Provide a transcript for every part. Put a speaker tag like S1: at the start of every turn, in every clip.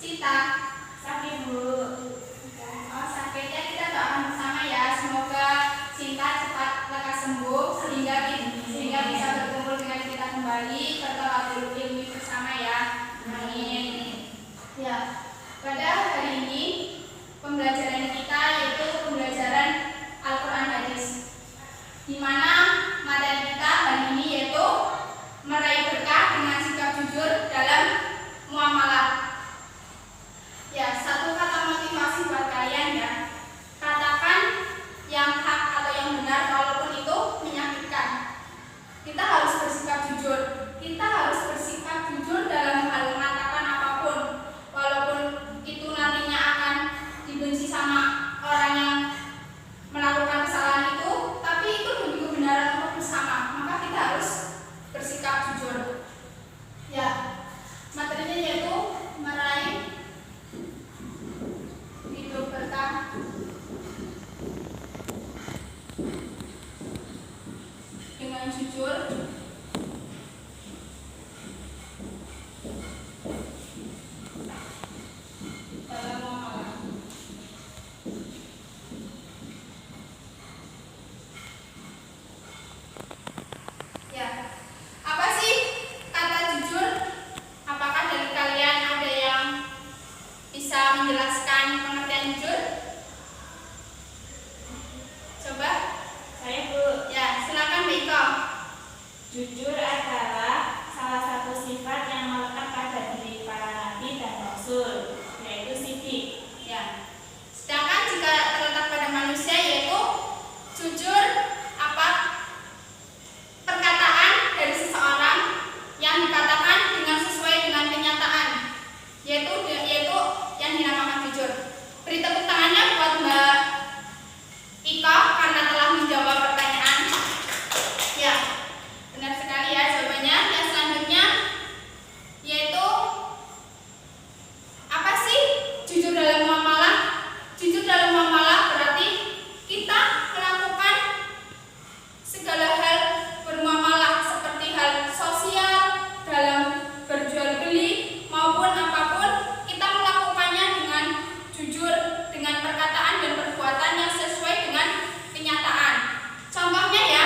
S1: Sita.
S2: Sakit, Bu.
S1: Oh, sakitnya kita doakan bersama ya. Semoga Cinta cepat lekas sembuh sehingga bisa berkumpul dengan kita kembali bertolak ilmu bersama ya. Amin. Ya, pada hari ini pembelajaran kita yaitu pembelajaran Al-Quran Hadis, di mana materi kita hari ini yaitu meraih berkah dengan sikap jujur dalam muamalah. Ya, satu kata motivasi buat kalian ya. Katakan yang hak atau yang benar walaupun itu menyakitkan. Kita harus bersikap jujur. Kita harus bersikap jujur dalam hal mengatakan apapun, walaupun itu nantinya akan dibenci sama orang yang melakukan kesalahan itu, tapi itu demi kebenaran untuk bersama. Maka kita harus bersikap jujur. Ya, materinya yaitu meraih hidup berkah dengan jujur dalam muamalah. Ya, apa sih kata jujur? Apakah dari kalian ada yang bisa menjelaskan pengertian jujur? Coba.
S2: Saya, Bu.
S1: Ya, silakan Beko.
S2: Jujur adalah salah satu sifat yang melekat pada diri para nabi dan rasul, yaitu sidik.
S1: Ya. Sedangkan jika terletak pada manusia yaitu jujur apa? Perkataan dari seseorang yang dikatakan dengan sesuai dengan kenyataan, yaitu yang dinamakan jujur. Beri tepuk tangannya buat Mbak Ika karena telah menjawab pertanyaan. Ya, benar sekali ya jawabannya. Yang selanjutnya yaitu apa sih jujur dalam muamalah? Jujur dalam muamalah berarti kita melakukan segala hal bermuamalah seperti hal sosial dalam berjual beli maupun apapun, kita melakukannya dengan jujur, dengan perkataan dan perbuatan yang sesuai dengan kenyataan. Contohnya ya,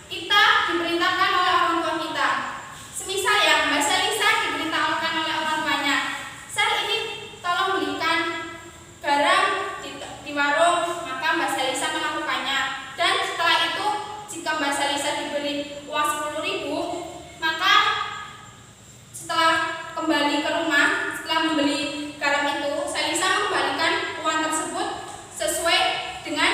S1: kita diperintahkan oleh orang tua kita. Semisal ya, Mbak Selisa diperintahkan oleh orang tuanya, "Sel, ini tolong belikan garam di warung," maka Mbak Selisa melakukannya. Dan setelah itu, jika Mbak Selisa diberi uang 10.000, maka setelah kembali ke rumah, setelah membeli garam itu, Selisa mengembalikan uang tersebut sesuai dengan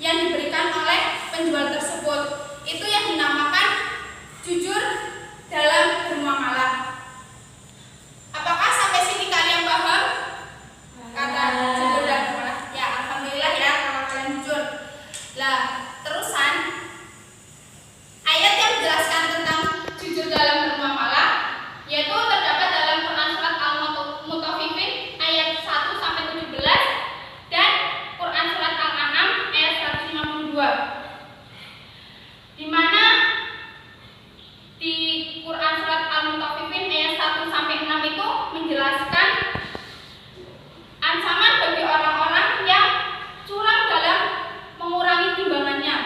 S1: yang diberikan oleh penjual tersebut. Itu yang dinamakan jujur dalam bermuamalah. Apakah sampai sini kalian paham kata jujur dalam bermuamalah? Ya, alhamdulillah ya kalau kalian jujur. Lah, terusan ayat yang menjelaskan tentang jujur dalam bermuamalah yaitu terdapat dalam Quran surat Al-Mutaffifin ayat 1 sampai 17 dan Quran surat Al-An'am ayat 152. Di mana di Quran surat Al-Mutaffifin ayat 1 sampai 6 itu menjelaskan ancaman bagi orang-orang yang curang dalam mengurangi timbangannya.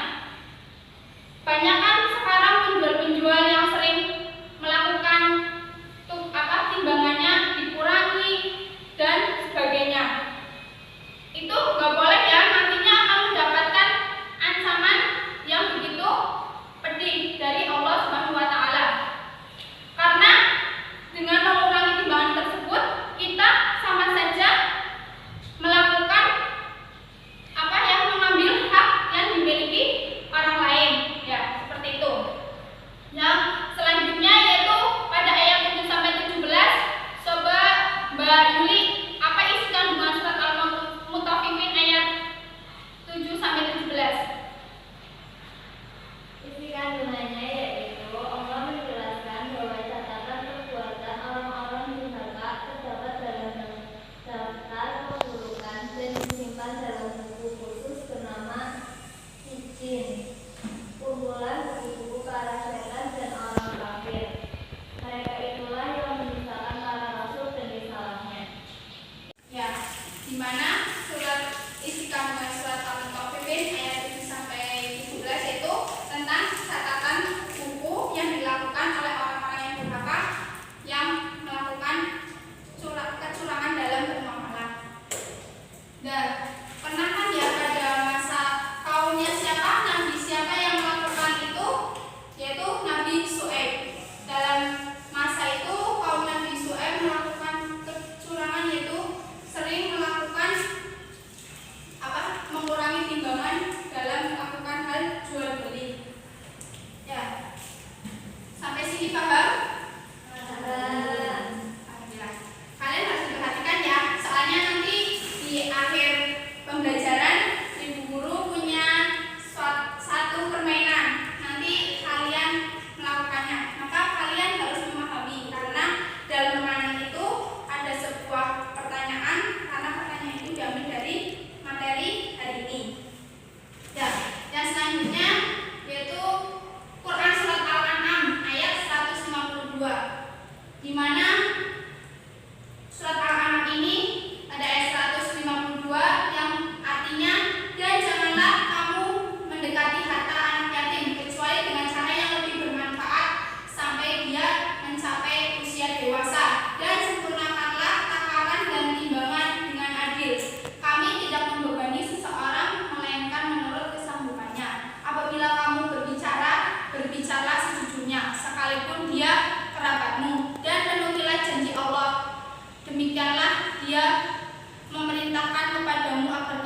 S1: Banyak kan sekarang penjual-penjual yang sering melakukan timbangannya dikurangi dan sebagainya. Itu nggak boleh ya, nantinya akan mendapatkan ancaman yang begitu pedih dari Allah Subhanahu wa taala. Karena dengan mengurangi timbangan tersebut, kita sama saja melakukan mengambil hak yang dimiliki orang lain. Ya, seperti itu. Yang selanjutnya yaitu pada ayat 7 sampai 17. Coba Mbak Yuli, apa isi kandungan surat Al-Mutaffifin ayat 7 sampai 17?
S3: Isi kandungannya yaitu Allah menjelaskan bahwa catatan perbuatan orang-orang durhaka terdapat dalam daftar keburukan dan disimpan dalam buku khusus bernama Sijin, kumpulan buku-buku para setan dan orang kafir. Mereka itulah yang menyisakan para rasul dan risalahnya.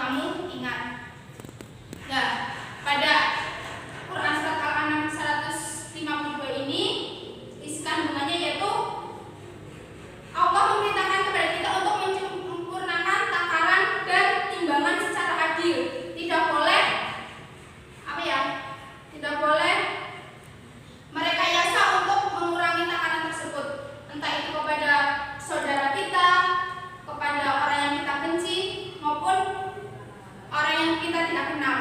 S1: kamu ingat. Nah, pada Quran surat Al-An'am 152 ini isi kandungannya yaitu Allah memerintahkan kepada kita untuk menyempurnakan takaran dan timbangan secara adil. Tidak boleh tidak boleh merekayasa untuk mengurangi takaran tersebut, entah itu kepada saudara kita, kepada orang yang kita benci, maupun orang yang kita tidak kenal.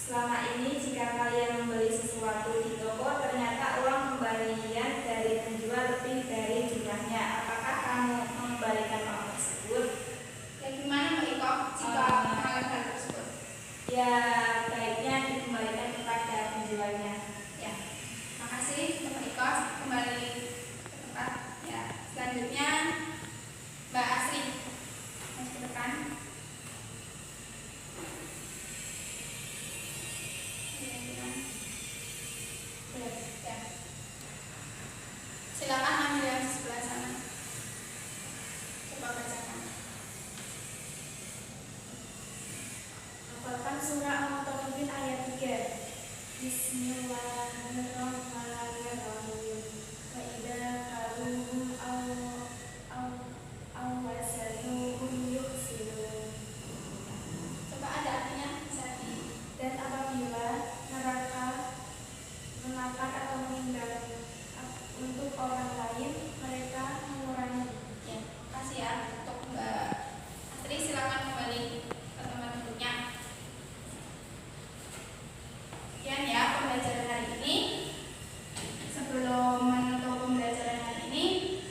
S2: Selama ini jika kalian membeli sesuatu di toko ternyata uang kembalian dari penjual lebih dari jumlahnya, apakah kamu mengembalikan uang tersebut?
S1: Ya gimana Mbak Iko jika mengalami hal tersebut?
S2: Ya baiknya dikembalikan kepada penjualnya.
S1: Ya, makasih Mbak Iko. Kembali ke tempat. Ya, selanjutnya Mbak Asri. Mas ke depan. Ya. Silakan ambil yang di sebelah sana. Coba bacakan.
S2: Hafalkan surah Al-Mutaffifin ayat 3. Bismillahirrahmanirrahim. Wa idza kaluhum aw wasanuhum yukhsirun.
S1: Coba ada artinya bisa di.
S2: Dan apabila neraka menapak atau meninggal untuk orang lain, mereka mengurangi.
S1: Ya, kasih ya untuk Mbak Astri. Silakan kembali ke tempat duduknya. Sekian ya pembelajaran hari ini. Sebelum menutup pembelajaran hari ini,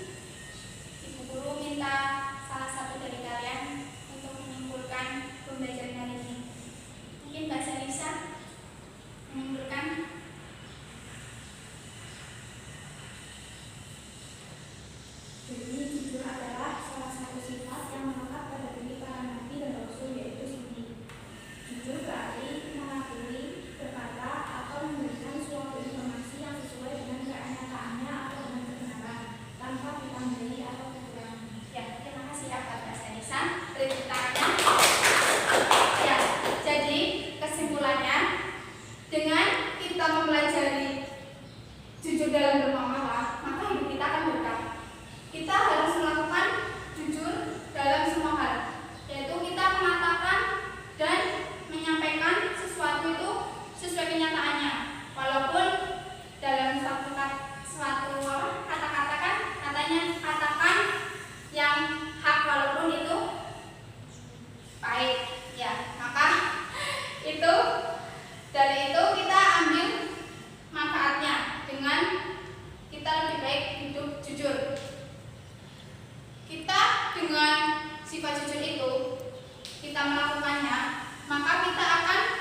S1: Ibu Guru minta salah satu dari kalian untuk menyimpulkan pembelajaran hari ini. Mungkin Mbak Salisa menyimpulkan.
S2: Jadi jujur adalah salah satu sifat yang melekat pada diri para nabi dan rasul, yaitu sidik. Jujur berarti mengakui, berkata, atau memberikan suatu informasi yang sesuai dengan kenyataannya atau dengan kebenaran, tanpa ditambahi atau kekurangan.
S1: Ya, terima kasih ya Mbak Salisa. Beri tepuk tangannya. Ya, jadi kesimpulannya, dengan kita mempelajari jujur dalam bermuamalah, maka hidup kita akan berkah. Kita harus melakukan jujur dalam semua hal, yaitu kita mengatakan dan menyampaikan sesuatu itu sesuai kenyataannya, walaupun dalam suatu kata-kata kan katanya katakan yang hak walaupun itu baik. Ya, maka itu dari itu kita ambil manfaatnya dengan kita lebih baik hidup jujur. Kita dengan sifat jujur itu kita melakukannya, maka kita akan